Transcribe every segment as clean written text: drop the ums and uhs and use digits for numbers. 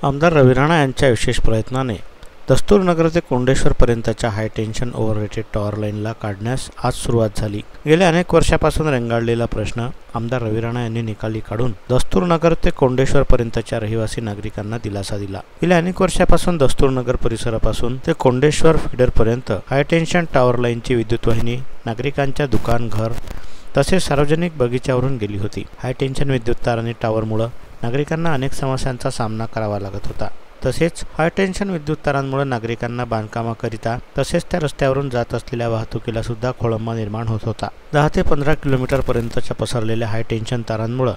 आमदार रवी राणा यांच्या विशेष प्रयत्नाने दस्तूरनगर ते कोंडेश्वरपर्यंतच्या हाय टेन्शन ओव्हरहेटेड टॉवर लाईनला काढण्यास आज सुरुवात झाली। गेल्या अनेक वर्षापासून रेंगाळलेला प्रश्न आमदार रवी राणा यांनी निकाली काढून दस्तूरनगर ते कोंडेश्वरपर्यंतच्या रहिवासी नागरिकांना दिलासा दिला। गेल्या अनेक वर्षापासून दस्तूरनगर परिसरापासून ते कोंडेश्वर फीडरपर्यंत हाय टेन्शन टॉवर लाईनची विद्युत वाहिनी नागरिकांच्या दुकान, घर तसेच सार्वजनिक बगीच्यावरून गेली होती। हाय टेन्शन विद्युत तार आणि टॉवरमुळे नागरिकांना अनेक समस्यांचा सामना करावा लागत होता। तसेच हाय टेन्शन विद्युत तारांमुळे नागरिकांना बांधकामाकरिता तसेच त्या रस्त्यावरून जात असलेल्या वाहतुकीला सुद्धा खोळंबा निर्माण होत होता। 10 ते 15 किलोमीटर पर्यंतच्या पसरलेल्या हाय टेन्शन तारांमुळे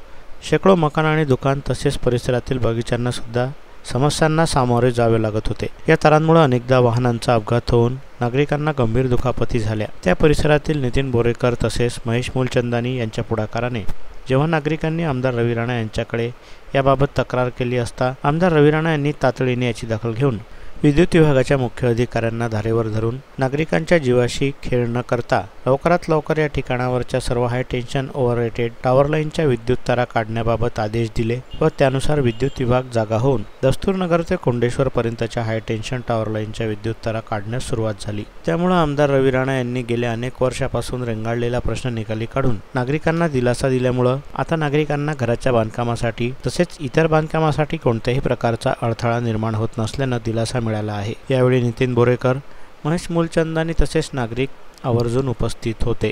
शेकडो मकान आणि दुकान तसेच परिसरातील बगीच्यांना सुद्धा समस्यांना सामोरे जावे लागत होते। या तारांमुळे अनेकदा वाहनांचा अपघात होऊन नागरिकांना गंभीर दुखापती झाल्या। त्या परिसरातील नितीन बोरेकर तसेच महेश मूलचंदानी यांच्या पुढाकाराने जेव्हा नागरिकांनी आमदार रवी राणा यांच्याकडे याबाबत तक्रार केली असता आमदार रवी राणा यांनी तातडीने याची दखल घेऊन विद्युत विभागाच्या मुख्य अधिकाऱ्यांना धारेवर धरून नागरिकांच्या जीवाशी खेळ न करता लवकरात लवकर या ठिकाणावरच्या सर्व हाय टेन्शन ओव्हरहेटेड टॉवर लाईनच्या विद्युत तारा काढण्याबाबत आदेश दिले व त्यानुसार विद्युत विभाग जागा होऊन दस्तूरनगर ते कोंडेश्वर पर्यंतच्या हाय टेन्शन टॉवर लाईनच्या विद्युत तारा काढण्यास सुरुवात झाली। त्यामुळे आमदार रवी राणा यांनी गेल्या अनेक वर्षापासून रेंगाळलेला प्रश्न निकाली काढून नागरिकांना दिलासा दिल्यामुळे आता नागरिकांना घराच्या बांधकामासाठी तसेच इतर बांधकामासाठी कोणत्याही प्रकारचा अडथळा निर्माण होत नसल्याने दिलासा मिळाला आहे। यावेळी नितीन बोरेकर, महेश मूलचंदानी तसेच नागरिक आवर्जून उपस्थित होते।